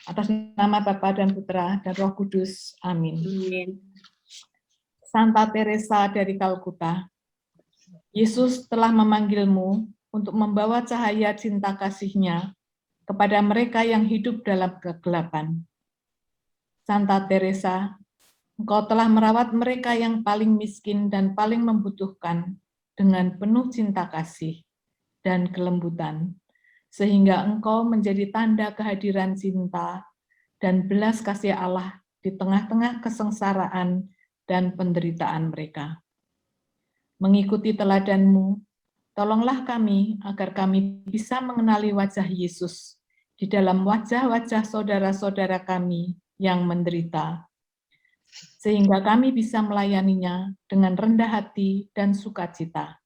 Atas nama Bapa dan Putra dan Roh Kudus. Amin. Amin. Santa Teresa dari Kalkuta, Yesus telah memanggilmu untuk membawa cahaya cinta kasih-Nya kepada mereka yang hidup dalam kegelapan. Santa Teresa, Engkau telah merawat mereka yang paling miskin dan paling membutuhkan dengan penuh cinta kasih dan kelembutan, sehingga Engkau menjadi tanda kehadiran cinta dan belas kasih Allah di tengah-tengah kesengsaraan dan penderitaan mereka. Mengikuti teladan-Mu, tolonglah kami agar kami bisa mengenali wajah Yesus di dalam wajah-wajah saudara-saudara kami yang menderita, sehingga kami bisa melayaninya dengan rendah hati dan sukacita.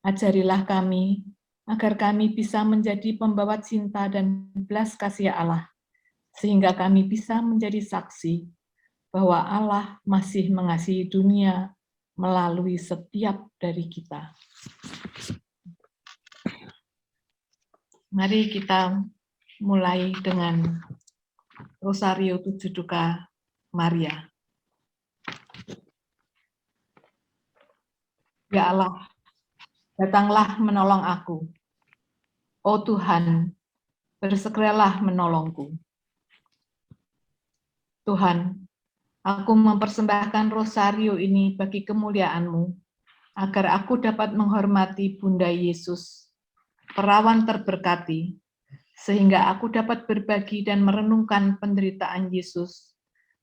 Ajarilah kami agar kami bisa menjadi pembawa cinta dan belas kasih Allah, sehingga kami bisa menjadi saksi bahwa Allah masih mengasihi dunia melalui setiap dari kita. Mari kita mulai dengan Rosario Tujuh Duka Maria. Ya Allah, datanglah menolong aku. Oh Tuhan, bersegeralah menolongku. Tuhan, aku mempersembahkan rosario ini bagi kemuliaan-Mu, agar aku dapat menghormati Bunda Yesus, perawan terberkati, sehingga aku dapat berbagi dan merenungkan penderitaan Yesus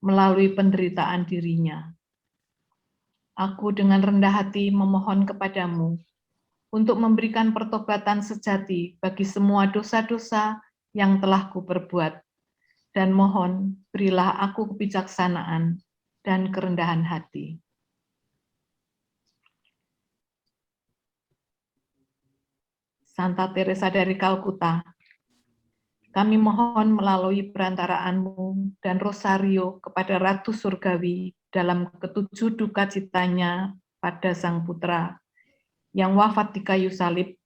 melalui penderitaan dirinya. Aku dengan rendah hati memohon kepadamu untuk memberikan pertobatan sejati bagi semua dosa-dosa yang telah kuperbuat, dan mohon berilah aku kebijaksanaan dan kerendahan hati. Santa Teresa dari Kalkuta, kami mohon melalui perantaraan-Mu dan rosario kepada Ratu Surgawi dalam ketujuh duka citanya pada Sang Putra yang wafat di kayu salib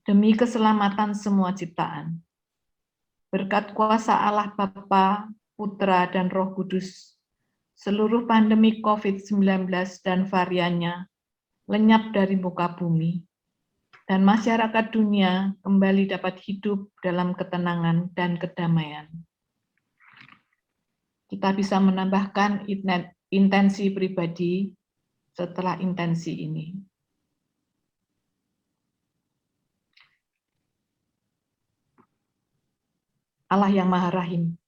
demi keselamatan semua ciptaan. Berkat kuasa Allah Bapa, Putra, dan Roh Kudus, seluruh pandemi COVID-19 dan variannya lenyap dari muka bumi, dan masyarakat dunia kembali dapat hidup dalam ketenangan dan kedamaian. Kita bisa menambahkan intensi pribadi setelah intensi ini. Allah yang Maha Rahim,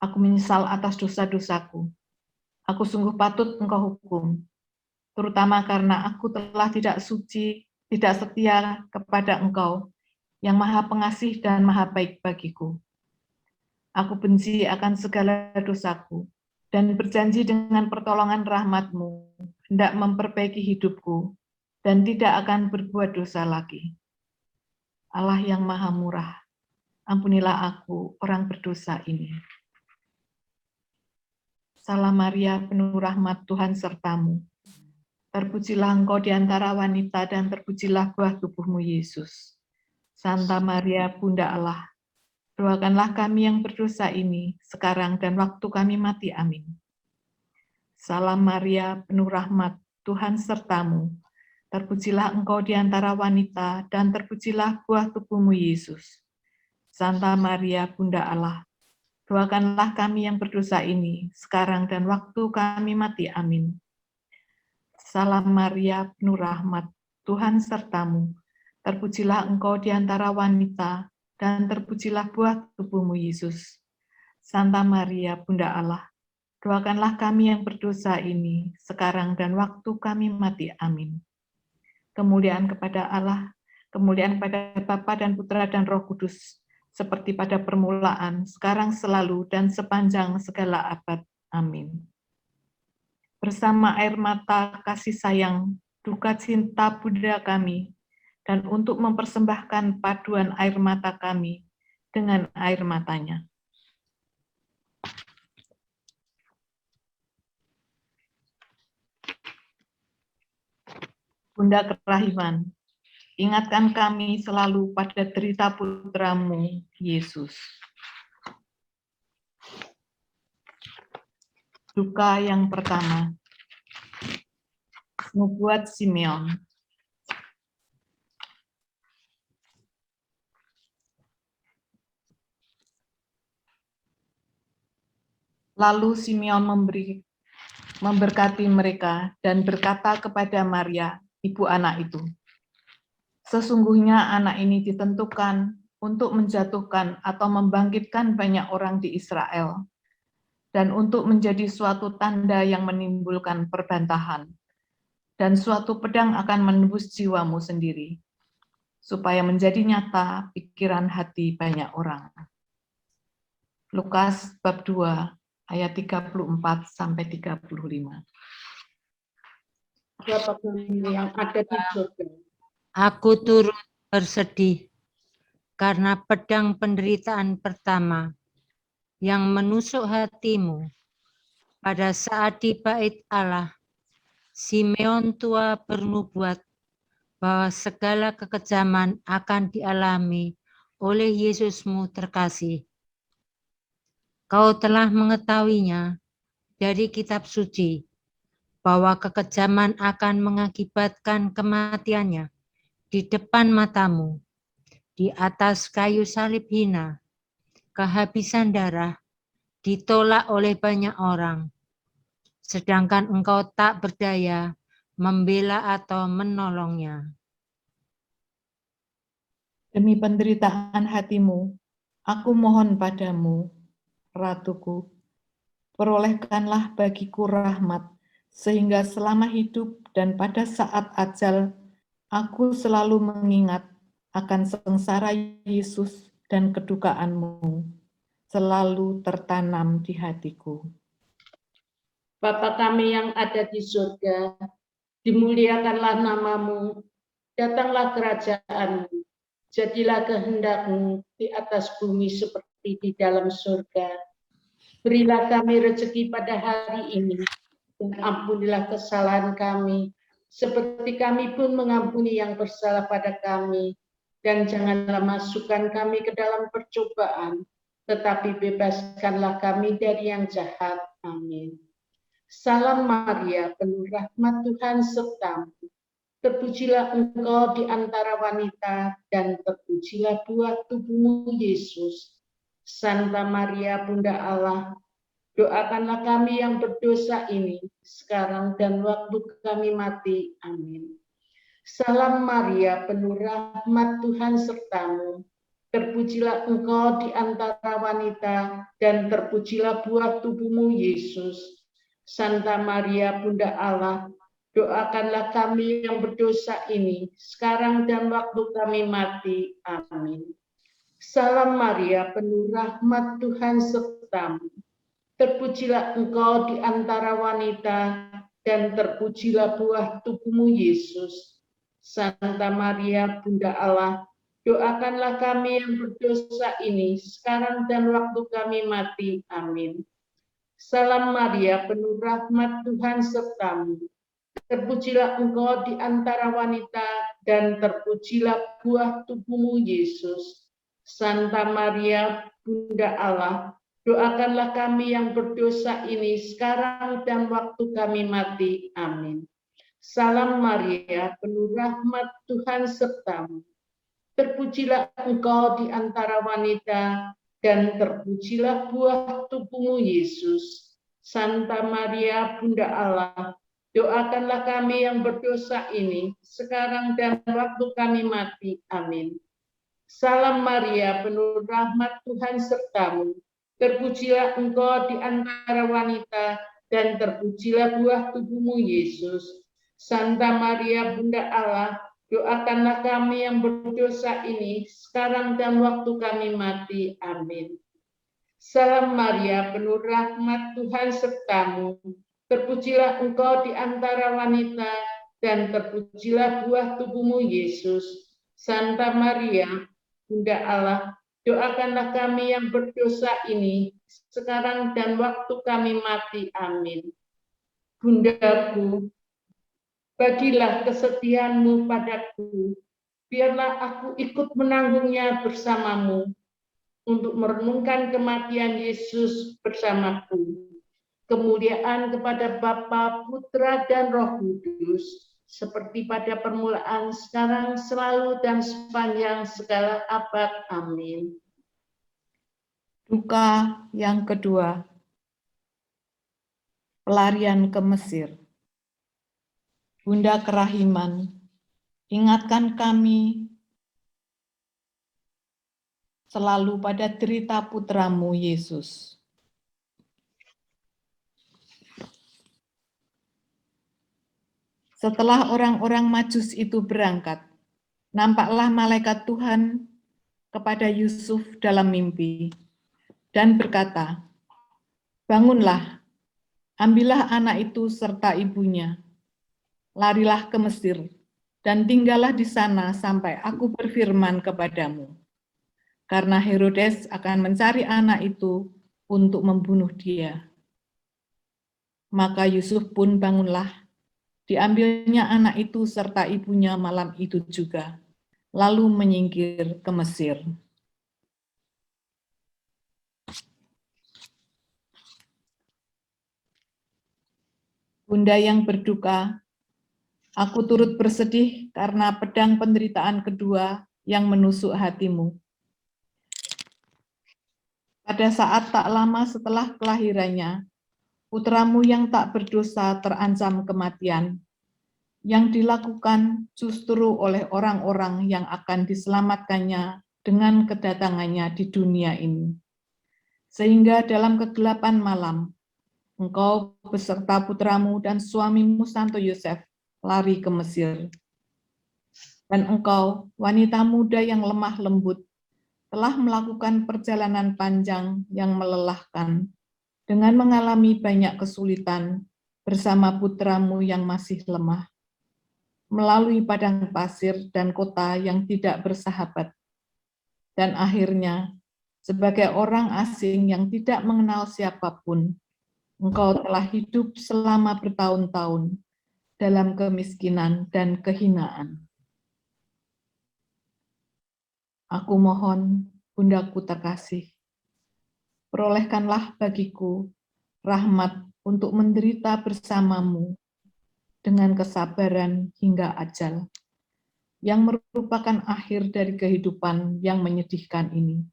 aku menyesal atas dosa-dosaku. Aku sungguh patut Engkau hukum, terutama karena aku telah tidak suci, tidak setia kepada Engkau, yang Maha Pengasih dan Maha Baik bagiku. Aku benci akan segala dosaku, dan berjanji dengan pertolongan rahmat-Mu, hendak memperbaiki hidupku, dan tidak akan berbuat dosa lagi. Allah yang Maha Murah, ampunilah aku, orang berdosa ini. Salam Maria, penuh rahmat Tuhan sertamu. Terpujilah Engkau di antara wanita, dan terpujilah buah tubuh-Mu, Yesus. Santa Maria, Bunda Allah, doakanlah kami yang berdosa ini, sekarang dan waktu kami mati. Amin. Salam Maria, penuh rahmat, Tuhan sertamu. Terpujilah Engkau di antara wanita, dan terpujilah buah tubuh-Mu, Yesus. Santa Maria, Bunda Allah, doakanlah kami yang berdosa ini, sekarang dan waktu kami mati. Amin. Salam Maria, penuh rahmat, Tuhan sertamu. Terpujilah Engkau di antara wanita, dan terpujilah buah tubuh-Mu, Yesus. Santa Maria, Bunda Allah, doakanlah kami yang berdosa ini, sekarang dan waktu kami mati. Amin. Kemuliaan kepada Allah, kemuliaan kepada Bapa dan Putra dan Roh Kudus, seperti pada permulaan, sekarang, selalu, dan sepanjang segala abad. Amin. Bersama air mata kasih sayang, duka cinta Bunda kami, dan untuk mempersembahkan paduan air mata kami dengan air matanya. Bunda kerahiman, ingatkan kami selalu pada derita putra-Mu, Yesus. Duka yang pertama. Nubuat Simeon. Lalu Simeon memberkati mereka dan berkata kepada Maria, ibu anak itu, "Sesungguhnya anak ini ditentukan untuk menjatuhkan atau membangkitkan banyak orang di Israel, dan untuk menjadi suatu tanda yang menimbulkan perbantahan, dan suatu pedang akan menembus jiwamu sendiri, supaya menjadi nyata pikiran hati banyak orang." Lukas bab 2 ayat 34 sampai 35. Bapa kami yang ada di surga. Aku turut bersedih karena pedang penderitaan pertama yang menusuk hatimu pada saat di bait Allah. Simeon tua bernubuat bahwa segala kekejaman akan dialami oleh Yesusmu terkasih. Kau telah mengetahuinya dari kitab suci bahwa kekejaman akan mengakibatkan kematiannya di depan matamu, di atas kayu salib hina, kehabisan darah, ditolak oleh banyak orang, sedangkan engkau tak berdaya membela atau menolongnya. Demi penderitaan hatimu, aku mohon padamu, Ratuku, perolehkanlah bagiku rahmat, sehingga selama hidup dan pada saat ajal, aku selalu mengingat akan sengsara Yesus dan kedukaanmu, selalu tertanam di hatiku. Bapa kami yang ada di surga, dimuliakanlah namamu, datanglah kerajaan-Mu, jadilah kehendak-Mu di atas bumi seperti di dalam surga. Berilah kami rezeki pada hari ini, dan ampunilah kesalahan kami, seperti kami pun mengampuni yang bersalah pada kami. Dan janganlah masukkan kami ke dalam percobaan, tetapi bebaskanlah kami dari yang jahat. Amin. Salam Maria, penuh rahmat Tuhan sertamu. Terpujilah engkau di antara wanita, dan terpujilah buah tubuhmu Yesus. Santa Maria, Bunda Allah, doakanlah kami yang berdosa ini, sekarang dan waktu kami mati. Amin. Salam Maria, penuh rahmat Tuhan sertamu. Terpujilah engkau di antara wanita, dan terpujilah buah tubuhmu Yesus. Santa Maria, Bunda Allah, doakanlah kami yang berdosa ini, sekarang dan waktu kami mati. Amin. Salam Maria, penuh rahmat Tuhan sertamu. Terpujilah engkau di antara wanita, dan terpujilah buah tubuhmu Yesus. Santa Maria, Bunda Allah, doakanlah kami yang berdosa ini, sekarang dan waktu kami mati. Amin. Salam Maria, penuh rahmat Tuhan sertamu. Terpujilah engkau di antara wanita, dan terpujilah buah tubuhmu Yesus. Santa Maria, Bunda Allah, doakanlah kami yang berdosa ini sekarang dan waktu kami mati. Amin. Salam Maria, penuh rahmat Tuhan sertamu. Terpujilah engkau di antara wanita, dan terpujilah buah tubuhmu Yesus. Santa Maria, Bunda Allah, doakanlah kami yang berdosa ini, sekarang dan waktu kami mati. Amin. Salam Maria, penuh rahmat Tuhan sertamu. Terpujilah engkau di antara wanita, dan terpujilah buah tubuhmu Yesus. Santa Maria, Bunda Allah, doakanlah kami yang berdosa ini, sekarang dan waktu kami mati. Amin. Salam Maria, penuh rahmat Tuhan sertamu. Terpujilah engkau di antara wanita, dan terpujilah buah tubuhmu Yesus. Santa Maria, Bunda Allah, doakanlah kami yang berdosa ini, sekarang dan waktu kami mati. Amin. Bundaku, bagilah kesetiaanmu padaku, biarlah aku ikut menanggungnya bersamamu, untuk merenungkan kematian Yesus bersamaku, kemuliaan kepada Bapa, Putra, dan Roh Kudus, seperti pada permulaan, sekarang, selalu, dan sepanjang segala abad. Amin. Duka yang kedua, pelarian ke Mesir. Bunda Kerahiman, ingatkan kami selalu pada derita putramu Yesus. Setelah orang-orang Majus itu berangkat, nampaklah malaikat Tuhan kepada Yusuf dalam mimpi dan berkata, "Bangunlah, ambillah anak itu serta ibunya, larilah ke Mesir, dan tinggallah di sana sampai aku berfirman kepadamu. Karena Herodes akan mencari anak itu untuk membunuh dia." Maka Yusuf pun bangunlah, diambilnya anak itu serta ibunya malam itu juga, lalu menyingkir ke Mesir. Bunda yang berduka, aku turut bersedih karena pedang penderitaan kedua yang menusuk hatimu. Pada saat tak lama setelah kelahirannya, putramu yang tak berdosa terancam kematian, yang dilakukan justru oleh orang-orang yang akan diselamatkannya dengan kedatangannya di dunia ini. Sehingga dalam kegelapan malam, engkau beserta putramu dan suamimu Santo Yosef lari ke Mesir. Dan engkau, wanita muda yang lemah lembut, telah melakukan perjalanan panjang yang melelahkan dengan mengalami banyak kesulitan bersama putramu yang masih lemah, melalui padang pasir dan kota yang tidak bersahabat. Dan akhirnya, sebagai orang asing yang tidak mengenal siapapun, engkau telah hidup selama bertahun-tahun dalam kemiskinan dan kehinaan. Aku mohon, Bundaku terkasih, perolehkanlah bagiku rahmat untuk menderita bersamamu dengan kesabaran hingga ajal, yang merupakan akhir dari kehidupan yang menyedihkan ini.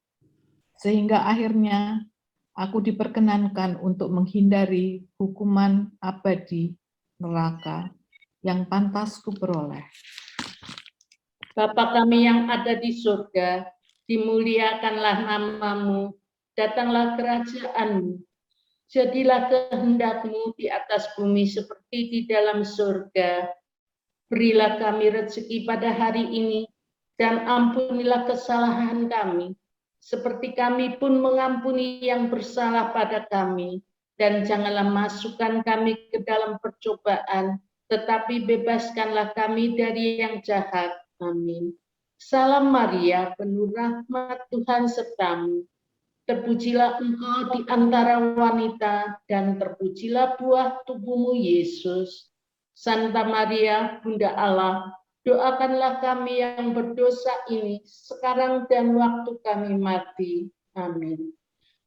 Sehingga akhirnya aku diperkenankan untuk menghindari hukuman abadi neraka yang pantas kuperoleh. Bapa kami yang ada di surga, dimuliakanlah namamu, datanglah kerajaan-Mu, jadilah kehendak-Mu di atas bumi seperti di dalam surga. Berilah kami rezeki pada hari ini, dan ampunilah kesalahan kami, seperti kami pun mengampuni yang bersalah pada kami. Dan janganlah masukkan kami ke dalam percobaan, tetapi bebaskanlah kami dari yang jahat. Amin. Salam Maria, penuh rahmat, Tuhan sertamu. Terpujilah engkau di antara wanita, dan terpujilah buah tubuhmu, Yesus. Santa Maria, Bunda Allah, doakanlah kami yang berdosa ini, sekarang dan waktu kami mati. Amin.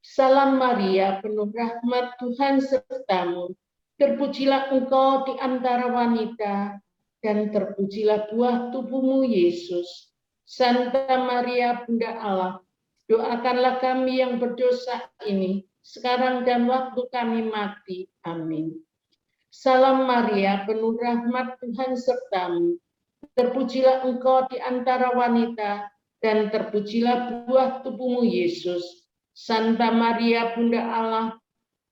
Salam Maria, penuh rahmat, Tuhan sertamu. Terpujilah engkau di antara wanita, dan terpujilah buah tubuhmu, Yesus. Santa Maria, Bunda Allah, doakanlah kami yang berdosa ini, sekarang dan waktu kami mati. Amin. Salam Maria, penuh rahmat, Tuhan sertamu. Terpujilah engkau di antara wanita, dan terpujilah buah tubuhmu, Yesus. Santa Maria, Bunda Allah,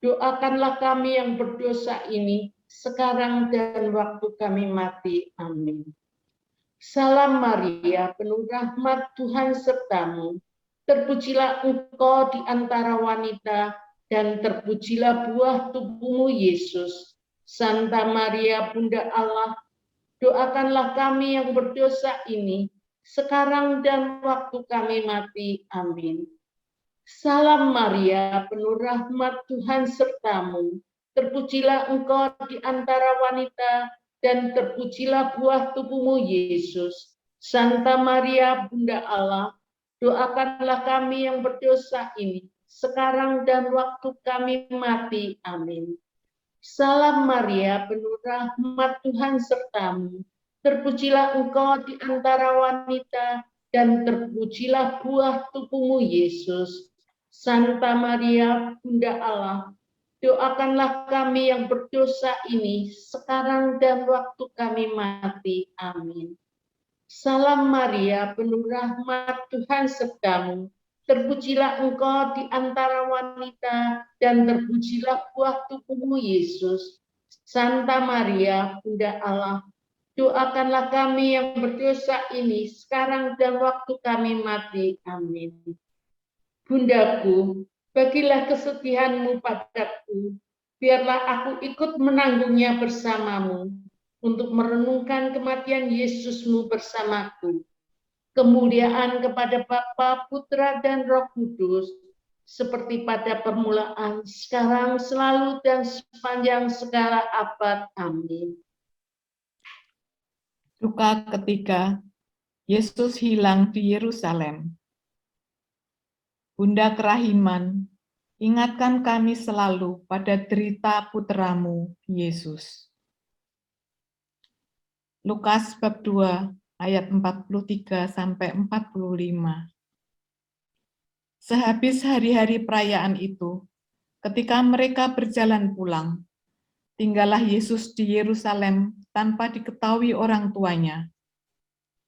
doakanlah kami yang berdosa ini, sekarang dan waktu kami mati. Amin. Salam Maria, penuh rahmat, Tuhan sertamu. Terpujilah engkau di antara wanita, dan terpujilah buah tubuhmu, Yesus. Santa Maria, Bunda Allah, doakanlah kami yang berdosa ini, sekarang dan waktu kami mati. Amin. Salam Maria, penuh rahmat, Tuhan sertamu. Terpujilah engkau di antara wanita, dan terpujilah buah tubuhmu, Yesus. Santa Maria, Bunda Allah, doakanlah kami yang berdosa ini, sekarang dan waktu kami mati. Amin. Salam Maria, penuh rahmat Tuhan sertamu. Terpujilah engkau di antara wanita, dan terpujilah buah tubuhmu Yesus. Santa Maria, Bunda Allah, doakanlah kami yang berdosa ini, sekarang dan waktu kami mati. Amin. Salam Maria, penuh rahmat Tuhan sertamu. Terpujilah engkau di antara wanita, dan terpujilah buah tubuhmu Yesus. Santa Maria, Bunda Allah, doakanlah kami yang berdosa ini, sekarang dan waktu kami mati. Amin. Bundaku, bagilah kesedihanmu padaku, biarlah aku ikut menanggungnya bersamamu, untuk merenungkan kematian Yesusmu bersamaku. Kemuliaan kepada Bapa, Putra, dan Roh Kudus, seperti pada permulaan, sekarang, selalu, dan sepanjang segala abad. Amin. Duka ketiga, Yesus hilang di Yerusalem. Bunda Kerahiman, ingatkan kami selalu pada derita putramu, Yesus. Lukas bab 2 ayat 43-45. Sehabis hari-hari perayaan itu, ketika mereka berjalan pulang, tinggallah Yesus di Yerusalem tanpa diketahui orang tuanya,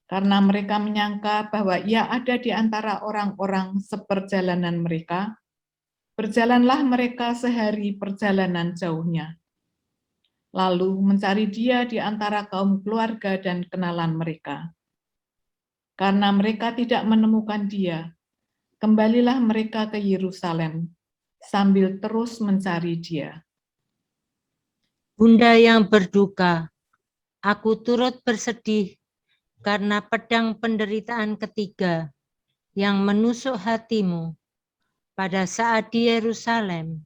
karena mereka menyangka bahwa ia ada di antara orang-orang seperjalanan mereka. Berjalanlah mereka sehari perjalanan jauhnya, lalu mencari dia di antara kaum keluarga dan kenalan mereka. Karena mereka tidak menemukan dia, kembalilah mereka ke Yerusalem sambil terus mencari dia. Bunda yang berduka, aku turut bersedih karena pedang penderitaan ketiga yang menusuk hatimu. Pada saat di Yerusalem,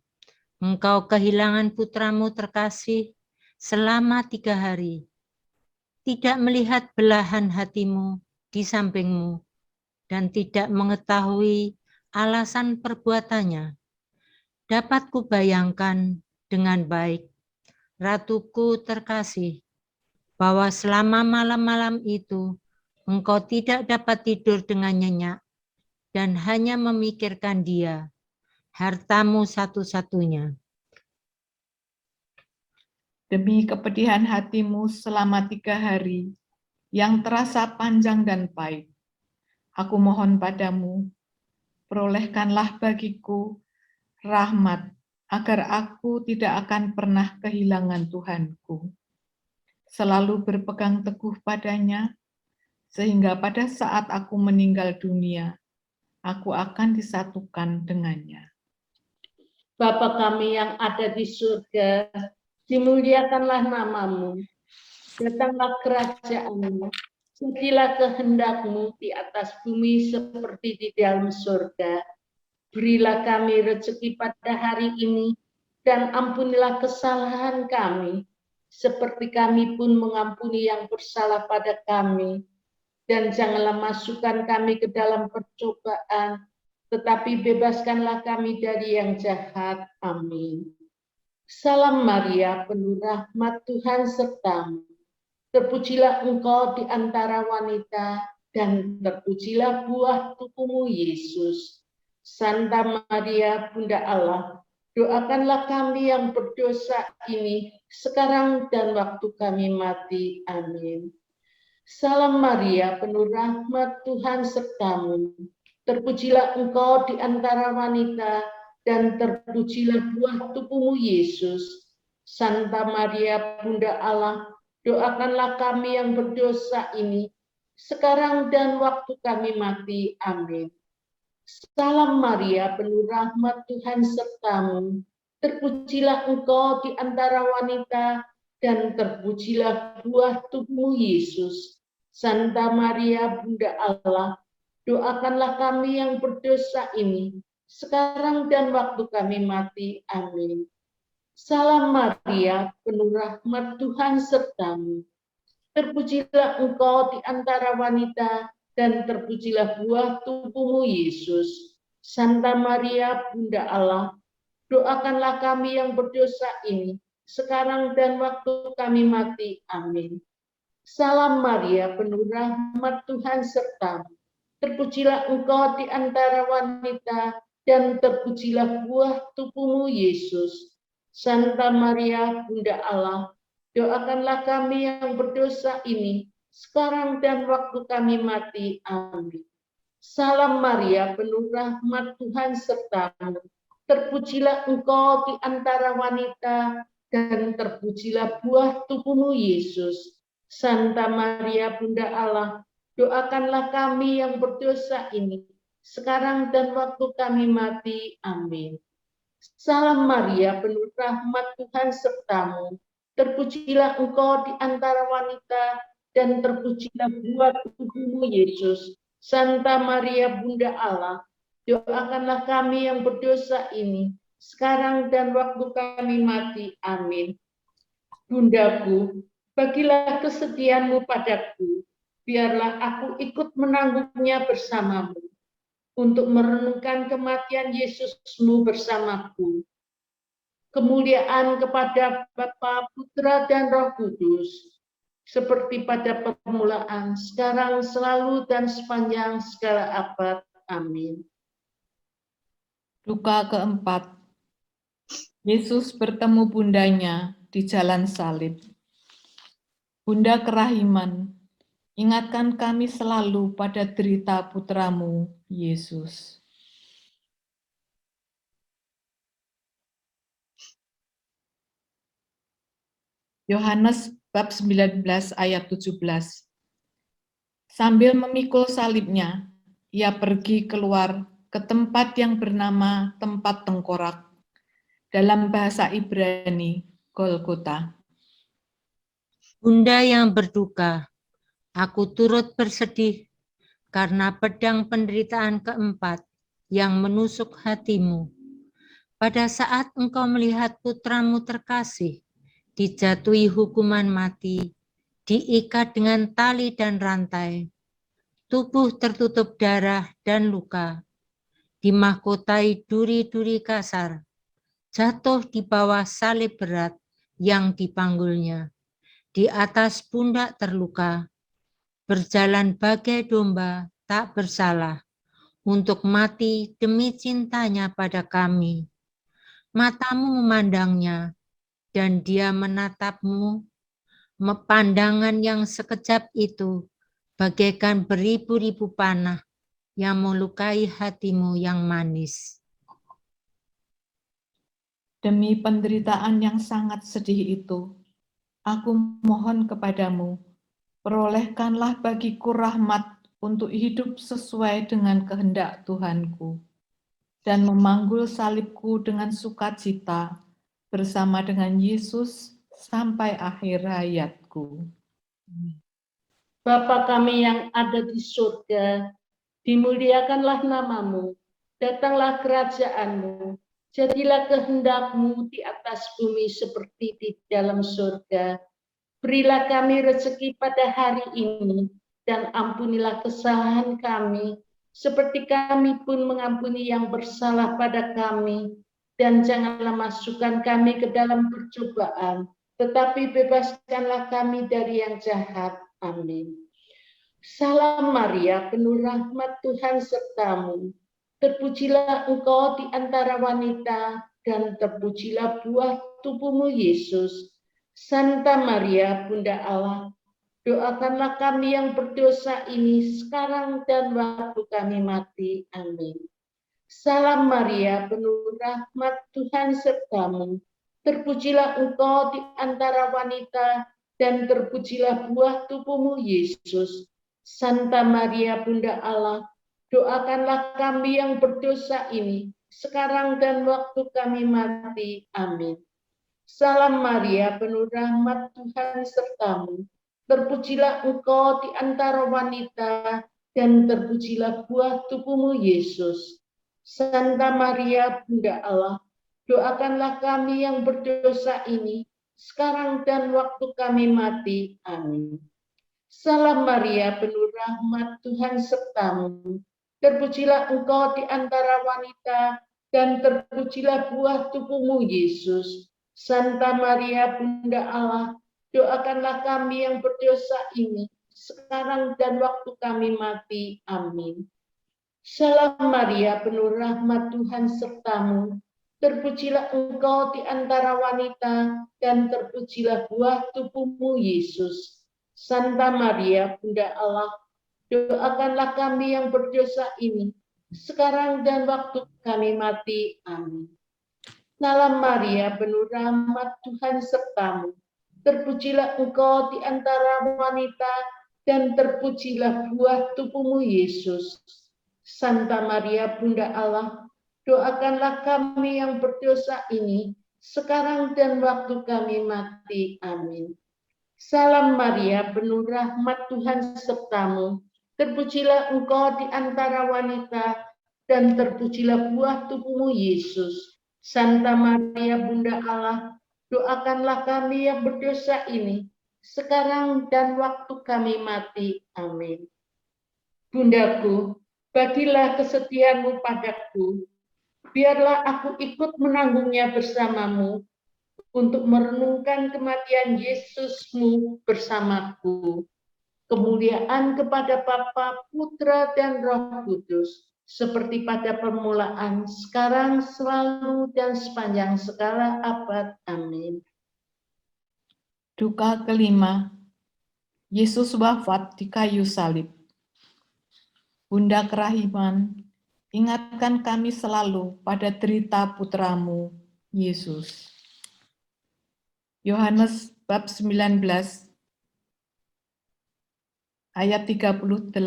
engkau kehilangan putramu terkasih selama 3 hari. Tidak melihat belahan hatimu di sampingmu dan tidak mengetahui alasan perbuatannya. Dapat kubayangkan dengan baik, Ratuku terkasih, bahwa selama malam-malam itu engkau tidak dapat tidur dengan nyenyak dan hanya memikirkan dia, hartamu satu-satunya. Demi kepedihan hatimu selama 3 hari, yang terasa panjang dan pahit, aku mohon padamu, perolehkanlah bagiku rahmat, agar aku tidak akan pernah kehilangan Tuhanku. Selalu berpegang teguh padanya, sehingga pada saat aku meninggal dunia, aku akan disatukan dengannya. Bapa kami yang ada di surga, dimuliakanlah namamu, datanglah kerajaanmu, jadilah kehendakmu di atas bumi seperti di dalam surga. Berilah kami rezeki pada hari ini, dan ampunilah kesalahan kami, seperti kami pun mengampuni yang bersalah pada kami. Dan janganlah masukkan kami ke dalam percobaan, tetapi bebaskanlah kami dari yang jahat. Amin. Salam Maria, penuh rahmat Tuhan sertamu. Terpujilah engkau di antara wanita, dan terpujilah buah tubuhmu Yesus. Santa Maria, Bunda Allah, doakanlah kami yang berdosa ini, sekarang dan waktu kami mati. Amin. Salam Maria, penuh rahmat Tuhan sertamu. Terpujilah engkau di antara wanita, dan terpujilah buah tubuhmu Yesus. Santa Maria, Bunda Allah, doakanlah kami yang berdosa ini, sekarang dan waktu kami mati. Amin. Salam Maria, penuh rahmat Tuhan sertamu. Terpujilah engkau di antara wanita, dan terpujilah buah tubuhmu Yesus. Santa Maria, Bunda Allah, doakanlah kami yang berdosa ini, sekarang dan waktu kami mati. Amin. Salam Maria, penuh rahmat Tuhan sertamu. Terpujilah engkau di antara wanita, dan terpujilah buah tubuhmu Yesus. Santa Maria, Bunda Allah, doakanlah kami yang berdosa ini, sekarang dan waktu kami mati. Amin. Salam Maria, penuh rahmat Tuhan sertamu. Terpujilah engkau di antara wanita, dan terpujilah buah tubuhmu, Yesus. Santa Maria, Bunda Allah, doakanlah kami yang berdosa ini, sekarang dan waktu kami mati. Amin. Salam Maria, penuh rahmat Tuhan sertamu. Terpujilah engkau di antara wanita, dan terpujilah buah tubuhmu, Yesus. Santa Maria, Bunda Allah, doakanlah kami yang berdosa ini, sekarang dan waktu kami mati. Amin. Salam Maria, penuh rahmat Tuhan sertamu. Terpujilah engkau di antara wanita, dan terpujilah buah tubuhmu, Yesus. Santa Maria, Bunda Allah, doakanlah kami yang berdosa ini, sekarang dan waktu kami mati. Amin. Bundaku, bagilah kesediaanmu padaku, biarlah aku ikut menanggungnya bersamamu, untuk merenungkan kematian Yesusmu bersamaku. Kemuliaan kepada Bapa, Putra, dan Roh Kudus, seperti pada permulaan, sekarang, selalu, dan sepanjang segala abad. Amin. Duka keempat. Yesus bertemu bundanya di jalan salib. Bunda kerahiman, ingatkan kami selalu pada derita putramu, Yesus. Yohanes bab 19 ayat 17. Sambil memikul salibnya, ia pergi keluar ke tempat yang bernama tempat tengkorak. Dalam bahasa Ibrani, Golgota. Bunda yang berduka, aku turut bersedih karena pedang penderitaan keempat yang menusuk hatimu. Pada saat engkau melihat putramu terkasih dijatuhi hukuman mati, diikat dengan tali dan rantai, tubuh tertutup darah dan luka, dimahkotai duri-duri kasar, jatuh di bawah salib berat yang dipanggulnya, di atas pundak terluka, berjalan bagai domba tak bersalah, untuk mati demi cintanya pada kami. Matamu memandangnya, dan dia menatapmu, pandangan yang sekejap itu bagaikan beribu-ribu panah yang melukai hatimu yang manis. Demi penderitaan yang sangat sedih itu, aku mohon kepadamu, perolehkanlah bagiku rahmat untuk hidup sesuai dengan kehendak Tuhanku, dan memanggul salibku dengan sukacita bersama dengan Yesus sampai akhir hayatku. Bapa kami yang ada di surga, dimuliakanlah namamu, datanglah kerajaanmu, jadilah kehendakmu di atas bumi seperti di dalam surga. Berilah kami rezeki pada hari ini, dan ampunilah kesalahan kami, seperti kami pun mengampuni yang bersalah pada kami. Dan janganlah masukkan kami ke dalam percobaan, tetapi bebaskanlah kami dari yang jahat. Amin. Salam Maria, penuh rahmat Tuhan sertamu. Terpujilah engkau di antara wanita, dan terpujilah buah tubuhmu, Yesus. Santa Maria, Bunda Allah, doakanlah kami yang berdosa ini sekarang dan waktu kami mati. Amin. Salam Maria, penuh rahmat Tuhan sertamu. Terpujilah engkau di antara wanita, dan terpujilah buah tubuhmu, Yesus. Santa Maria, Bunda Allah, doakanlah kami yang berdosa ini, sekarang dan waktu kami mati. Amin. Salam Maria, penuh rahmat Tuhan sertamu. Terpujilah engkau di antara wanita, dan terpujilah buah tubuhmu, Yesus. Santa Maria, Bunda Allah, doakanlah kami yang berdosa ini, sekarang dan waktu kami mati. Amin. Salam Maria, penuh rahmat Tuhan sertamu. Terpujilah engkau di antara wanita, dan terpujilah buah tubuhmu, Yesus. Santa Maria Bunda Allah, doakanlah kami yang berdosa ini, sekarang dan waktu kami mati. Amin. Salam Maria, penuh rahmat Tuhan sertamu. Terpujilah engkau di antara wanita, dan terpujilah buah tubuhmu, Yesus. Santa Maria, Bunda Allah, doakanlah kami yang berdosa ini, sekarang dan waktu kami mati. Amin. Salam Maria, penuh rahmat Tuhan sertamu. Terpujilah engkau di antara wanita, dan terpujilah buah tubuhmu, Yesus. Santa Maria, Bunda Allah, doakanlah kami yang berdosa ini, sekarang dan waktu kami mati. Amin. Salam Maria, penuh rahmat Tuhan sertamu. Terpujilah engkau di antara wanita, dan terpujilah buah tubuhmu, Yesus. Santa Maria, Bunda Allah, doakanlah kami yang berdosa ini, sekarang dan waktu kami mati. Amin. Bundaku, bagilah kesetiaanmu padaku, biarlah aku ikut menanggungnya bersamamu, untuk merenungkan kematian Yesusmu bersamaku. Kemuliaan kepada Bapa, Putra, dan Roh Kudus, seperti pada permulaan, sekarang, selalu, dan sepanjang segala abad. Amin. Duka kelima, Yesus wafat di kayu salib. Bunda kerahiman, ingatkan kami selalu pada derita putramu, Yesus. Yohanes bab 19, ayat 38,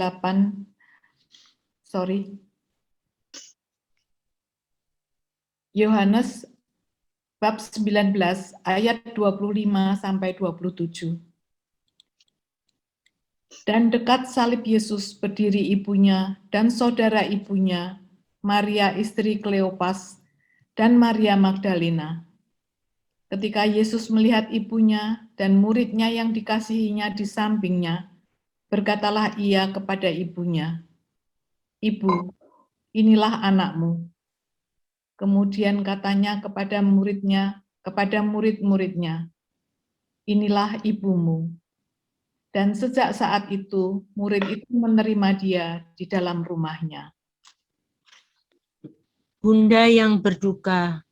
Yohanes bab 19 ayat 25 sampai 27. Dan dekat salib Yesus berdiri ibunya dan saudara ibunya, Maria istri Kleopas dan Maria Magdalena. Ketika Yesus melihat ibunya dan muridnya yang dikasihinya di sampingnya, berkatalah ia kepada ibunya, "Ibu, inilah anakmu." Kemudian katanya kepada murid-muridnya, "Inilah ibumu." Dan sejak saat itu, murid itu menerima dia di dalam rumahnya. Bunda yang berduka,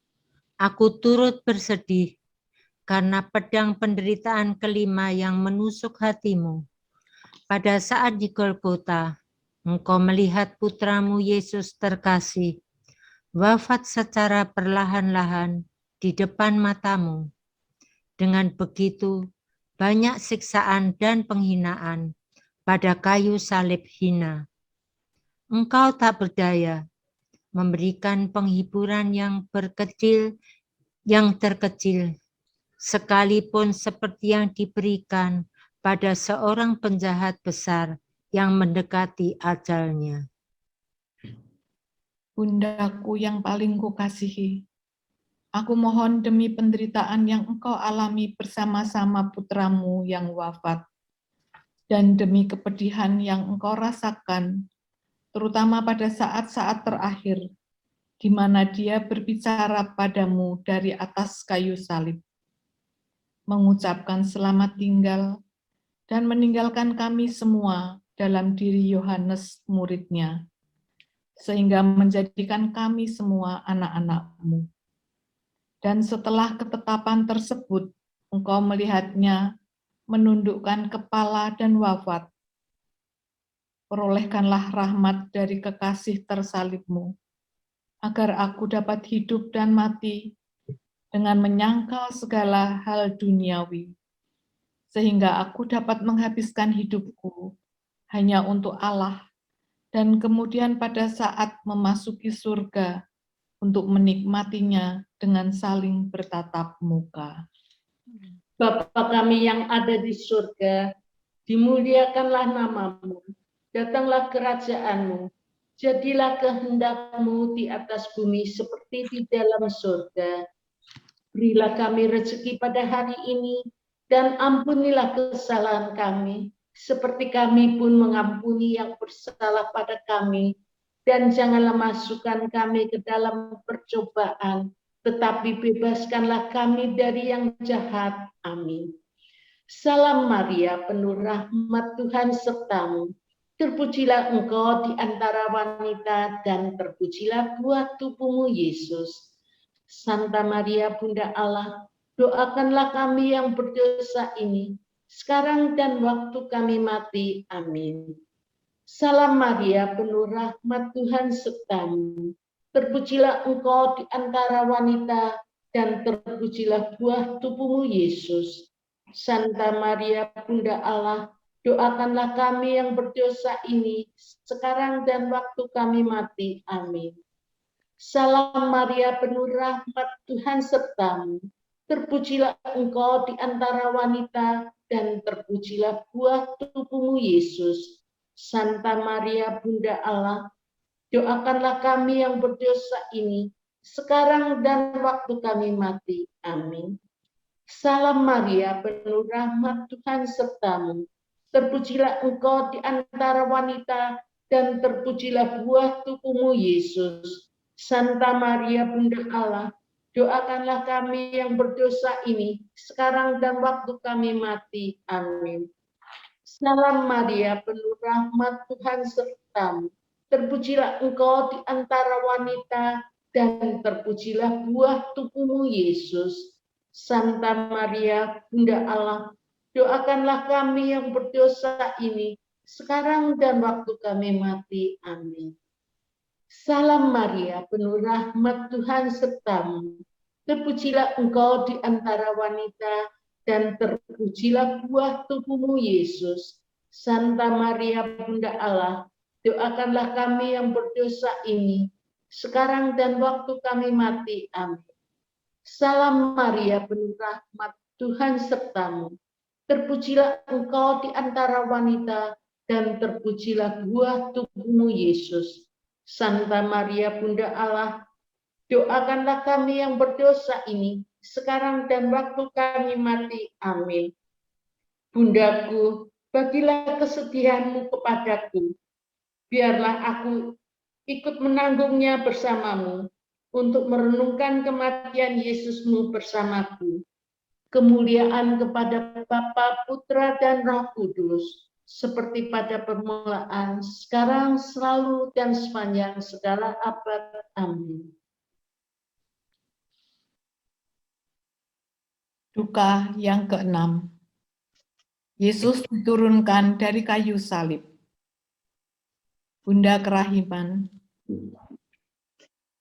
aku turut bersedih karena pedang penderitaan kelima yang menusuk hatimu. Pada saat di Golgota, engkau melihat putramu Yesus terkasih, wafat secara perlahan-lahan di depan matamu. Dengan begitu, banyak siksaan dan penghinaan pada kayu salib hina. Engkau tak berdaya memberikan penghiburan yang terkecil, sekalipun seperti yang diberikan pada seorang penjahat besar yang mendekati ajalnya. Bundaku yang paling kukasihi, aku mohon demi penderitaan yang engkau alami bersama-sama putramu yang wafat, dan demi kepedihan yang engkau rasakan, terutama pada saat-saat terakhir, di mana dia berbicara padamu dari atas kayu salib, mengucapkan selamat tinggal, dan meninggalkan kami semua dalam diri Yohanes muridnya, sehingga menjadikan kami semua anak-anak-mu. Dan setelah ketetapan tersebut, engkau melihatnya menundukkan kepala dan wafat. Perolehkanlah rahmat dari kekasih tersalibmu, agar aku dapat hidup dan mati dengan menyangkal segala hal duniawi, sehingga aku dapat menghabiskan hidupku hanya untuk Allah, dan kemudian pada saat memasuki surga, untuk menikmatinya dengan saling bertatap muka. Bapa kami yang ada di surga, dimuliakanlah namamu, datanglah kerajaanmu, jadilah kehendakmu di atas bumi seperti di dalam surga. Berilah kami rezeki pada hari ini, dan ampunilah kesalahan kami, seperti kami pun mengampuni yang bersalah pada kami, dan janganlah masukkan kami ke dalam percobaan, tetapi bebaskanlah kami dari yang jahat. Amin. Salam Maria, penuh rahmat, Tuhan sertamu. Terpujilah engkau di antara wanita, dan terpujilah buah tubuhmu, Yesus. Santa Maria, Bunda Allah, doakanlah kami yang berdosa ini, sekarang dan waktu kami mati. Amin. Salam Maria, penuh rahmat, Tuhan sertamu. Terpujilah engkau di antara wanita, dan terpujilah buah tubuhmu, Yesus. Santa Maria, Bunda Allah, doakanlah kami yang berdosa ini, sekarang dan waktu kami mati. Amin. Salam Maria, penuh rahmat, Tuhan sertamu. Terpujilah engkau di antara wanita, dan terpujilah buah tubuhmu, Yesus. Santa Maria, Bunda Allah, doakanlah kami yang berdosa ini, sekarang dan waktu kami mati. Amin. Salam Maria, penuh rahmat, Tuhan sertamu. Terpujilah engkau di antara wanita, dan terpujilah buah tubuhmu, Yesus. Santa Maria, Bunda Allah, doakanlah kami yang berdosa ini, sekarang dan waktu kami mati. Amin. Salam Maria, penuh rahmat, Tuhan sertamu. Terpujilah engkau di antara wanita, dan terpujilah buah tubuhmu, Yesus. Santa Maria, Bunda Allah, doakanlah kami yang berdosa ini, sekarang dan waktu kami mati. Amin. Salam Maria, penuh rahmat, Tuhan sertamu. Terpujilah engkau di antara wanita, dan terpujilah buah tubuhmu, Yesus. Santa Maria, Bunda Allah, doakanlah kami yang berdosa ini, sekarang dan waktu kami mati. Amin. Salam Maria, penuh rahmat, Tuhan sertamu. Terpujilah engkau di antara wanita, dan terpujilah buah tubuhmu, Yesus. Santa Maria, Bunda Allah, doakanlah kami yang berdosa ini, sekarang dan waktu kami mati. Amin. Bundaku, bagilah kesedihanmu kepadaku. Biarlah aku ikut menanggungnya bersamamu, untuk merenungkan kematian Yesusmu bersamaku. Kemuliaan kepada Bapa, Putra, dan Roh Kudus, seperti pada permulaan, sekarang, selalu, dan sepanjang segala abad. Amin. Duka yang ke-6. Yesus diturunkan dari kayu salib. Bunda kerahiman,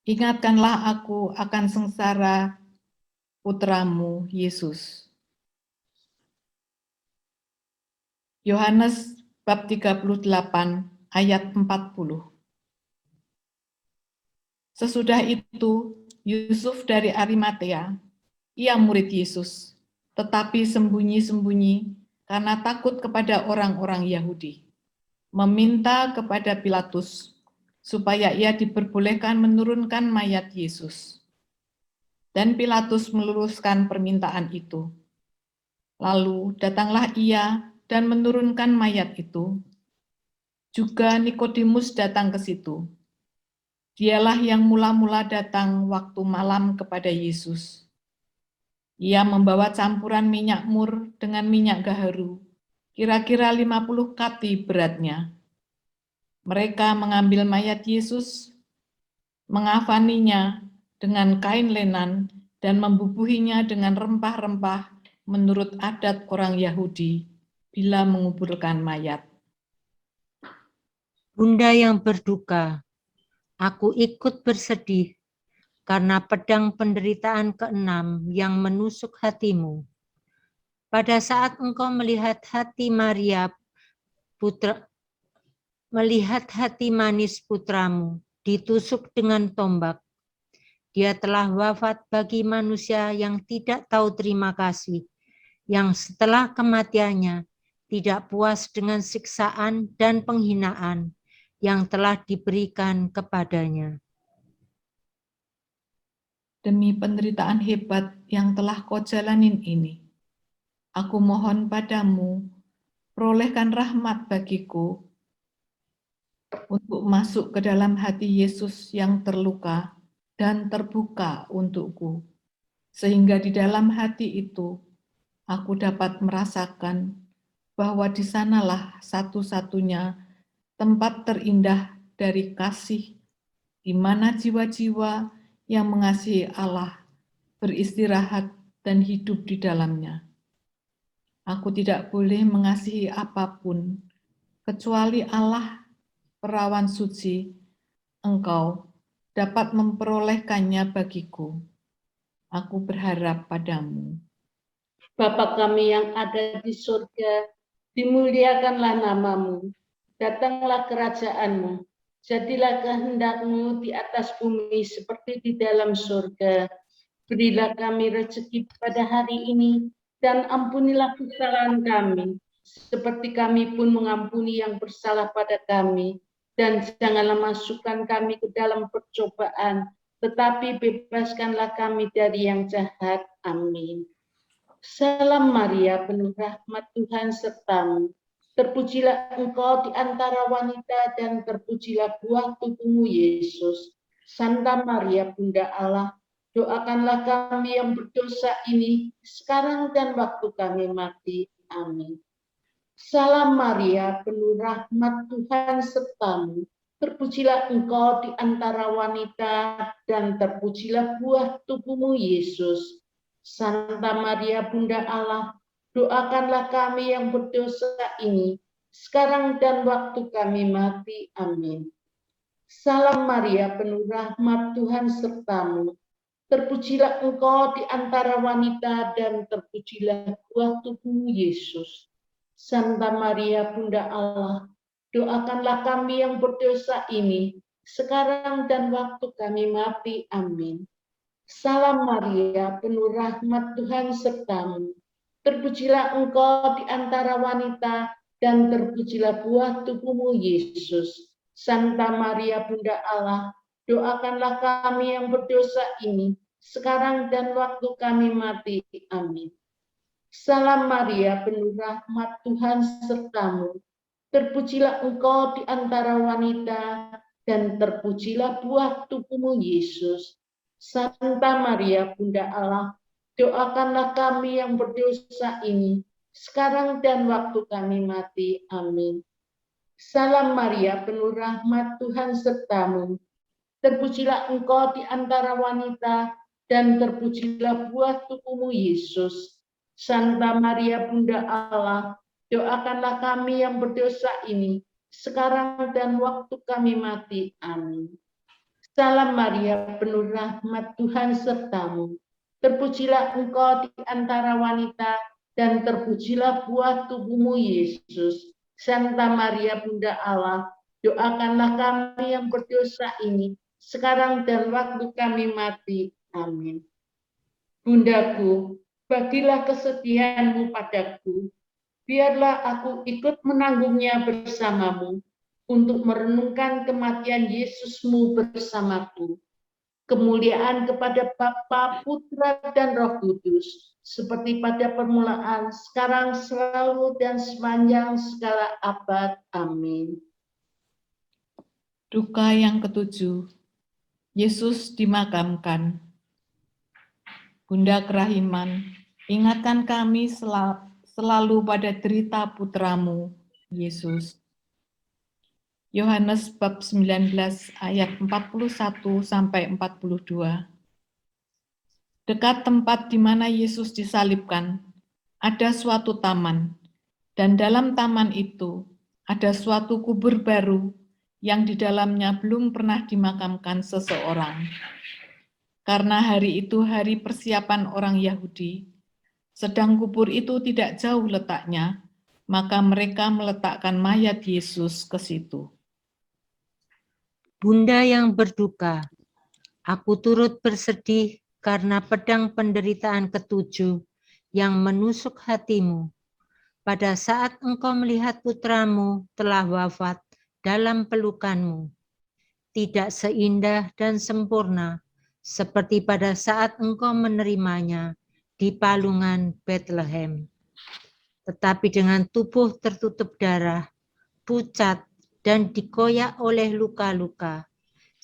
ingatkanlah aku akan sengsara putramu Yesus. Yohanes bab 38 ayat 40. Sesudah itu, Yusuf dari Arimatea, ia murid Yesus, tetapi sembunyi-sembunyi karena takut kepada orang-orang Yahudi, meminta kepada Pilatus supaya ia diperbolehkan menurunkan mayat Yesus. Dan Pilatus meluruskan permintaan itu. Lalu datanglah ia dan menurunkan mayat itu. Juga Nikodemus datang ke situ. Dialah yang mula-mula datang waktu malam kepada Yesus. Ia membawa campuran minyak mur dengan minyak gaharu, kira-kira 50 kati beratnya. Mereka mengambil mayat Yesus, mengafaninya dengan kain lenan, dan membubuhinya dengan rempah-rempah menurut adat orang Yahudi bila menguburkan mayat. Bunda yang berduka, aku ikut bersedih karena pedang penderitaan ke-6 yang menusuk hatimu. Pada saat engkau melihat hati manis putramu ditusuk dengan tombak, dia telah wafat bagi manusia yang tidak tahu terima kasih, yang setelah kematiannya tidak puas dengan siksaan dan penghinaan yang telah diberikan kepadanya. Demi penderitaan hebat yang telah kau jalanin ini, aku mohon padamu, perolehkan rahmat bagiku untuk masuk ke dalam hati Yesus yang terluka dan terbuka untukku, sehingga di dalam hati itu aku dapat merasakan bahwa di sanalah satu-satunya tempat terindah dari kasih, di mana jiwa-jiwa yang mengasihi Allah beristirahat dan hidup di dalamnya. Aku tidak boleh mengasihi apapun kecuali Allah, perawan suci, Engkau dapat memperolehkannya bagiku. Aku berharap padamu. Bapa kami yang ada di surga, dimuliakanlah namamu, datanglah kerajaanmu, jadilah kehendak-Mu di atas bumi seperti di dalam surga. Berilah kami rezeki pada hari ini, dan ampunilah kesalahan kami, seperti kami pun mengampuni yang bersalah pada kami. Dan janganlah masukkan kami ke dalam percobaan, tetapi bebaskanlah kami dari yang jahat. Amin. Salam Maria, penuh rahmat Tuhan sertamu. Terpujilah engkau di antara wanita dan terpujilah buah tubuhmu Yesus. Santa Maria, Bunda Allah, doakanlah kami yang berdosa ini sekarang dan waktu kami mati. Amin. Salam Maria, penuh rahmat Tuhan sertamu. Terpujilah engkau di antara wanita dan terpujilah buah tubuhmu Yesus. Santa Maria, Bunda Allah, doakanlah kami yang berdosa ini sekarang dan waktu kami mati. Amin. Salam Maria, penuh rahmat Tuhan sertamu. Terpujilah engkau di antara wanita dan terpujilah buah tubuhmu Yesus. Santa Maria, Bunda Allah, doakanlah kami yang berdosa ini sekarang dan waktu kami mati. Amin. Salam Maria, penuh rahmat Tuhan sertamu. Terpujilah engkau di antara wanita dan terpujilah buah tubuhmu Yesus. Santa Maria, Bunda Allah, doakanlah kami yang berdosa ini sekarang dan waktu kami mati. Amin. Salam Maria, penuh rahmat Tuhan sertamu. Terpujilah engkau di antara wanita dan terpujilah buah tubuhmu Yesus. Santa Maria, Bunda Allah, doakanlah kami yang berdosa ini sekarang dan waktu kami mati. Amin. Salam Maria, penuh rahmat Tuhan sertamu. Terpujilah engkau di antara wanita dan terpujilah buah tubuhmu Yesus. Santa Maria, Bunda Allah, doakanlah kami yang berdosa ini sekarang dan waktu kami mati. Amin. Salam Maria, penuh rahmat Tuhan sertamu. Terpujilah engkau di antara wanita dan terpujilah buah tubuhmu Yesus. Santa Maria, Bunda Allah, doakanlah kami yang berdosa ini sekarang dan waktu kami mati. Amin. Bundaku, bagilah kesedihanmu padaku, biarlah aku ikut menanggungnya bersamamu untuk merenungkan kematian Yesusmu bersamaku. Kemuliaan kepada Bapa, Putra, dan Roh Kudus, seperti pada permulaan, sekarang, selalu, dan sepanjang segala abad. Amin. Duka yang ketujuh, Yesus dimakamkan. Bunda Kerahiman, ingatkan kami selalu pada derita putramu, Yesus. Yohanes bab 19 ayat 41 sampai 42. Dekat tempat di mana Yesus disalibkan, ada suatu taman, dan dalam taman itu ada suatu kubur baru yang di dalamnya belum pernah dimakamkan seseorang. Karena hari itu hari persiapan orang Yahudi, sedang kubur itu tidak jauh letaknya, maka mereka meletakkan mayat Yesus ke situ. Bunda yang berduka, aku turut bersedih karena pedang penderitaan ketujuh yang menusuk hatimu. Pada saat engkau melihat putramu telah wafat dalam pelukanmu, tidak seindah dan sempurna seperti pada saat engkau menerimanya di palungan Bethlehem. Tetapi dengan tubuh tertutup darah, pucat, dan dikoyak oleh luka-luka,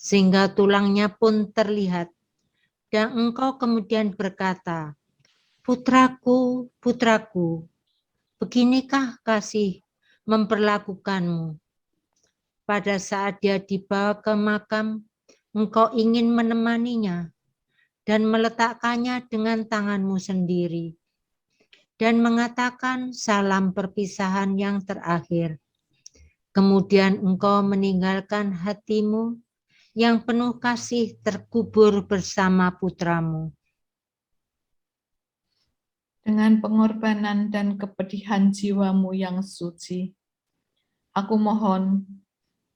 sehingga tulangnya pun terlihat. Dan engkau kemudian berkata, putraku, putraku, beginikah kasih memperlakukanmu? Pada saat dia dibawa ke makam, engkau ingin menemaninya dan meletakkannya dengan tanganmu sendiri dan mengatakan salam perpisahan yang terakhir. Kemudian engkau meninggalkan hatimu yang penuh kasih terkubur bersama putramu. Dengan pengorbanan dan kepedihan jiwamu yang suci, aku mohon,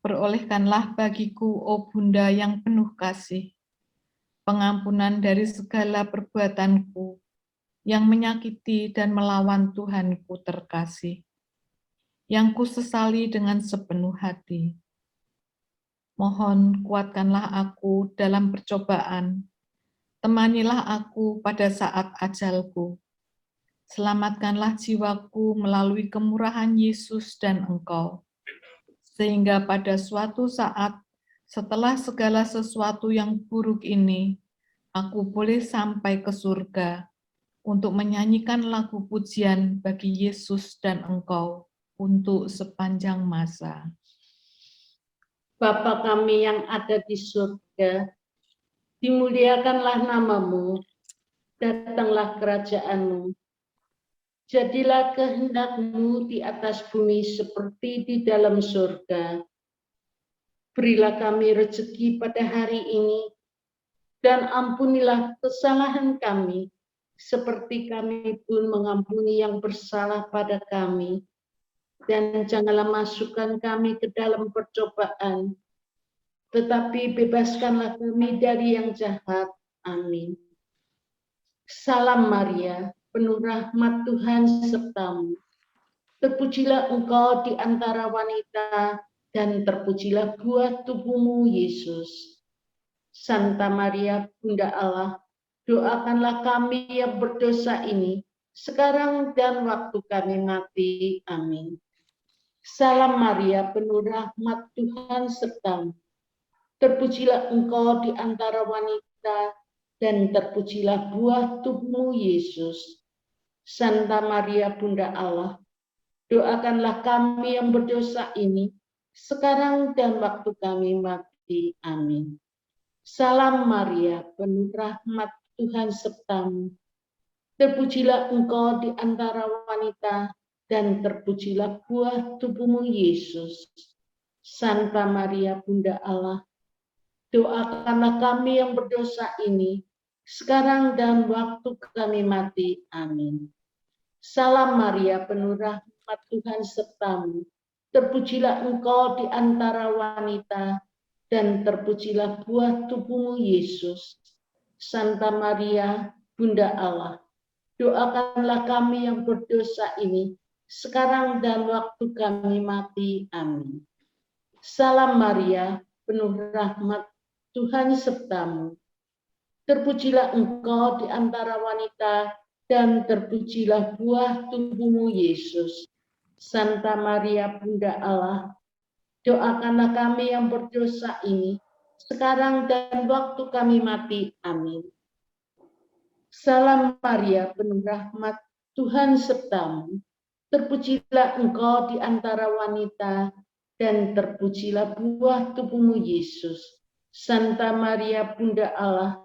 perolehkanlah bagiku, oh Bunda yang penuh kasih, pengampunan dari segala perbuatanku yang menyakiti dan melawan Tuhanku terkasih, yang kusesali dengan sepenuh hati. Mohon kuatkanlah aku dalam percobaan, temanilah aku pada saat ajalku. Selamatkanlah jiwaku melalui kemurahan Yesus dan Engkau, sehingga pada suatu saat setelah segala sesuatu yang buruk ini, aku boleh sampai ke surga untuk menyanyikan lagu pujian bagi Yesus dan Engkau untuk sepanjang masa. Bapa kami yang ada di surga, dimuliakanlah namamu, datanglah kerajaan-Mu. Jadilah kehendak-Mu di atas bumi seperti di dalam surga. Berilah kami rezeki pada hari ini, dan ampunilah kesalahan kami, seperti kami pun mengampuni yang bersalah pada kami. Dan janganlah masukkan kami ke dalam percobaan, tetapi bebaskanlah kami dari yang jahat. Amin. Salam Maria, penuh rahmat Tuhan sertamu. Terpujilah engkau di antara wanita, dan terpujilah buah tubuhmu, Yesus. Santa Maria, Bunda Allah, doakanlah kami yang berdosa ini, sekarang dan waktu kami mati. Amin. Salam Maria, penuh rahmat Tuhan sertamu. Terpujilah engkau di antara wanita, dan terpujilah buah tubuhmu, Yesus. Santa Maria, Bunda Allah, doakanlah kami yang berdosa ini, sekarang dan waktu kami mati. Amin. Salam Maria, penuh rahmat Tuhan sertamu. Terpujilah engkau di antara wanita, dan terpujilah buah tubuhmu, Yesus. Santa Maria, Bunda Allah, doakanlah kami yang berdosa ini, sekarang dan waktu kami mati. Amin. Salam Maria, penuh rahmat Tuhan sertamu. Terpujilah engkau di antara wanita, dan terpujilah buah tubuhmu, Yesus. Santa Maria, Bunda Allah, doakanlah kami yang berdosa ini, sekarang dan waktu kami mati. Amin. Salam Maria, penuh rahmat Tuhan sertamu. Terpujilah engkau di antara wanita, dan terpujilah buah tubuhmu, Yesus. Santa Maria, Bunda Allah, doakanlah kami yang berdosa ini, sekarang dan waktu kami mati. Amin. Salam Maria, penuh rahmat Tuhan sertamu. Terpujilah engkau di antara wanita, dan terpujilah buah tubuhmu, Yesus. Santa Maria, Bunda Allah,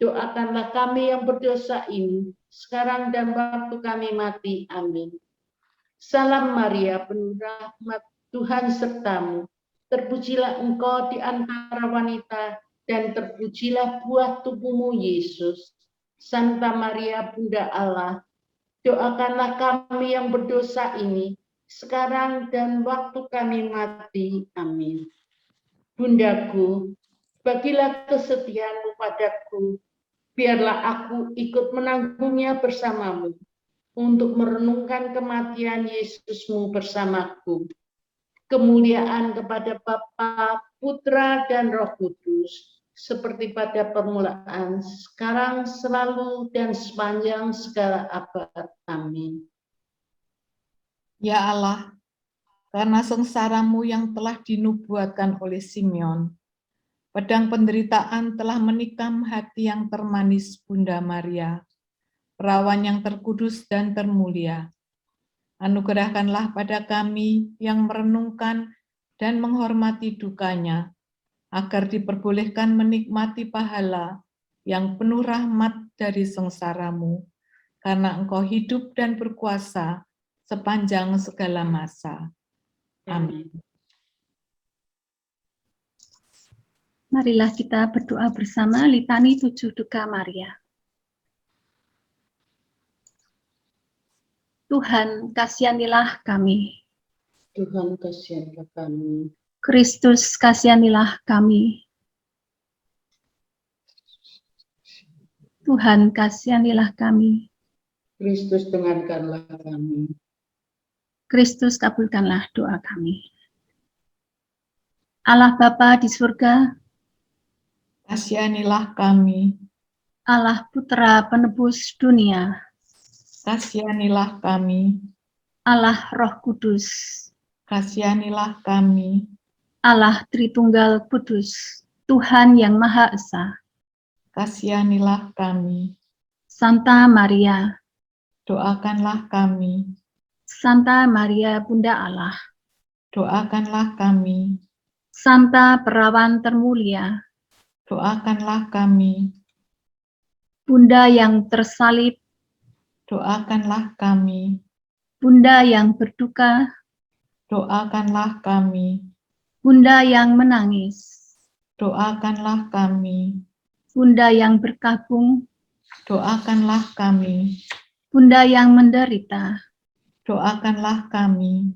doakanlah kami yang berdosa ini, sekarang dan waktu kami mati. Amin. Salam Maria, penuh rahmat Tuhan sertamu. Terpujilah engkau di antara wanita, dan terpujilah buah tubuhmu, Yesus. Santa Maria, Bunda Allah, doakanlah kami yang berdosa ini, sekarang dan waktu kami mati. Amin. Bundaku, bagilah kesetiaanmu padaku, biarlah aku ikut menanggungnya bersamamu, untuk merenungkan kematian Yesusmu bersamaku. Kemuliaan kepada Bapa, Putra, dan Roh Kudus, seperti pada permulaan, sekarang, selalu, dan sepanjang segala abad. Amin. Ya Allah, karena sengsaramu yang telah dinubuatkan oleh Simeon, Pedang penderitaan telah menikam hati yang termanis Bunda Maria, perawan yang terkudus dan termulia. Anugerahkanlah pada kami yang merenungkan dan menghormati dukanya, agar diperbolehkan menikmati pahala yang penuh rahmat dari sengsara-Mu, karena Engkau hidup dan berkuasa sepanjang segala masa. Amin. Marilah kita berdoa bersama litani 7 Duka Maria. Tuhan, kasihanilah kami. Tuhan, kasihanlah kami. Kristus, kasihanilah kami. Tuhan, kasihanilah kami. Kristus, dengarkanlah kami. Kristus, kabulkanlah doa kami. Allah Bapa di surga, Kasihanilah kami, Allah Putra penebus dunia, kasihanilah kami, Allah Roh Kudus, kasihanilah kami, Allah Tritunggal Kudus, Tuhan yang Maha Esa, kasihanilah kami, Santa Maria, doakanlah kami, Santa Maria Bunda Allah, doakanlah kami, Santa Perawan Termulia, doakanlah kami, Bunda yang tersalib, doakanlah kami, Bunda yang berduka, doakanlah kami, Bunda yang menangis, doakanlah kami, Bunda yang berkabung, doakanlah kami, Bunda yang menderita, doakanlah kami,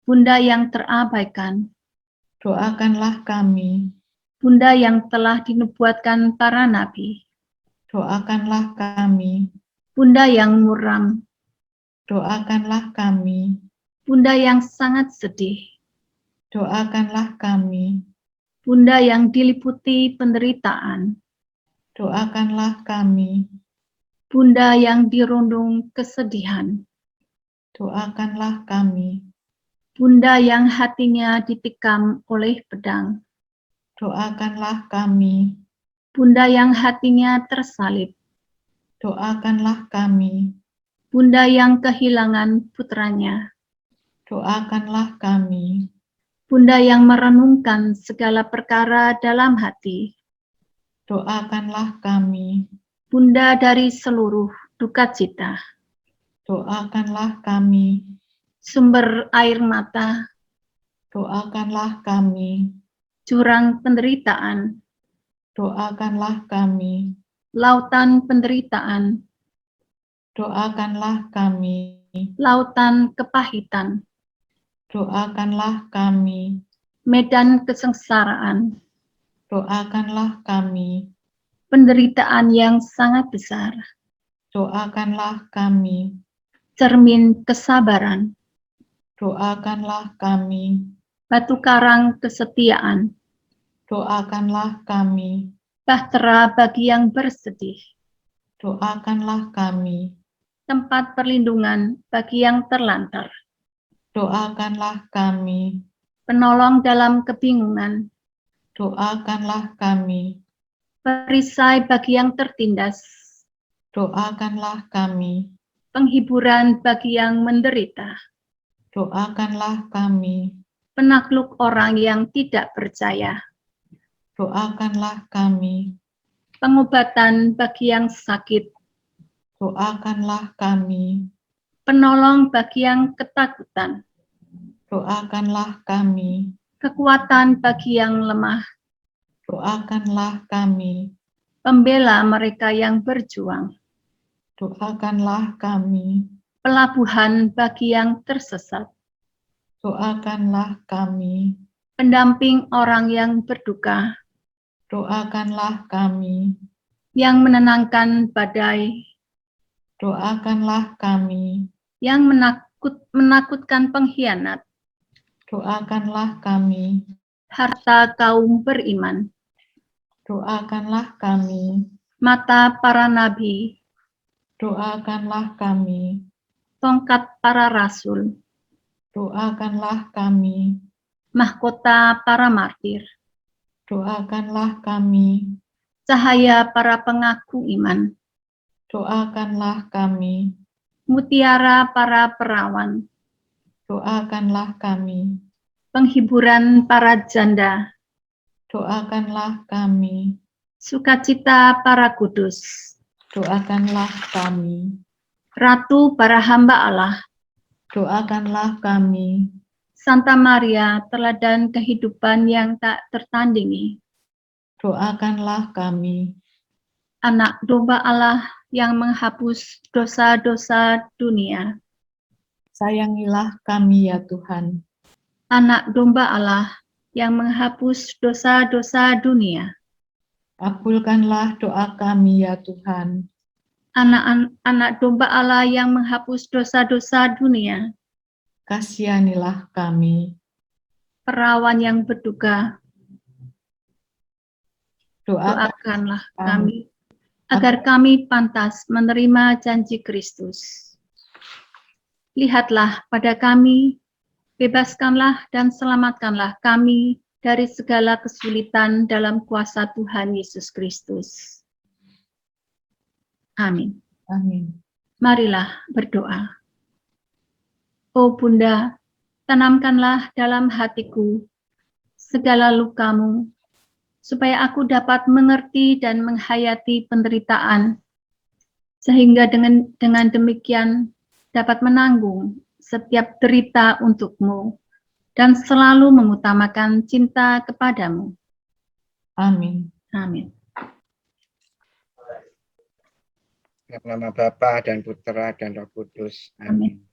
Bunda yang terabaikan, doakanlah kami, Bunda yang telah dinubuatkan para nabi, doakanlah kami, Bunda yang muram, doakanlah kami, Bunda yang sangat sedih, doakanlah kami, Bunda yang diliputi penderitaan, doakanlah kami, Bunda yang dirundung kesedihan, doakanlah kami, Bunda yang hatinya ditikam oleh pedang, doakanlah kami, Bunda yang hatinya tersalib, doakanlah kami, Bunda yang kehilangan putranya, doakanlah kami, Bunda yang merenungkan segala perkara dalam hati, doakanlah kami, Bunda dari seluruh duka cita, doakanlah kami, sumber air mata, doakanlah kami, jurang penderitaan, doakanlah kami, lautan penderitaan, doakanlah kami, lautan kepahitan, doakanlah kami, medan kesengsaraan, doakanlah kami, penderitaan yang sangat besar, doakanlah kami, cermin kesabaran, doakanlah kami, batu karang kesetiaan, doakanlah kami, bahtera bagi yang bersedih, doakanlah kami, tempat perlindungan bagi yang terlantar, doakanlah kami, penolong dalam kebingungan, doakanlah kami, perisai bagi yang tertindas, doakanlah kami, penghiburan bagi yang menderita, doakanlah kami, penakluk orang yang tidak percaya, doakanlah kami, pengobatan bagi yang sakit, doakanlah kami, penolong bagi yang ketakutan, doakanlah kami, kekuatan bagi yang lemah, doakanlah kami, pembela mereka yang berjuang, doakanlah kami, pelabuhan bagi yang tersesat, doakanlah kami, pendamping orang yang berduka, doakanlah kami, yang menenangkan badai, doakanlah kami, yang menakutkan pengkhianat, doakanlah kami, harta kaum beriman, doakanlah kami, mata para nabi, doakanlah kami, tongkat para rasul, doakanlah kami, mahkota para martir, Doakanlah kami. Cahaya para pengaku iman. Doakanlah kami. Mutiara para perawan. Doakanlah kami. Penghiburan para janda. Doakanlah kami. Sukacita para kudus. Doakanlah kami. Ratu para hamba Allah. Doakanlah kami. Santa Maria, teladan kehidupan yang tak tertandingi. Doakanlah kami. Anak domba Allah yang menghapus dosa-dosa dunia. Sayangilah kami ya Tuhan. Anak domba Allah yang menghapus dosa-dosa dunia. Kabulkanlah doa kami ya Tuhan. Anak domba Allah yang menghapus dosa-dosa dunia. Kasihanilah kami. Perawan yang berduka, Doakan doakanlah kami, agar kami pantas menerima janji Kristus. Lihatlah pada kami, bebaskanlah dan selamatkanlah kami dari segala kesulitan dalam kuasa Tuhan Yesus Kristus. Amin. Amin. Marilah berdoa. Oh Bunda, tanamkanlah dalam hatiku segala lukamu, supaya aku dapat mengerti dan menghayati penderitaan, sehingga dengan demikian dapat menanggung setiap derita untukmu, dan selalu mengutamakan cinta kepadamu. Amin. Amin. Dalam nama Bapa dan Putera dan Roh Kudus. Amin. Amin.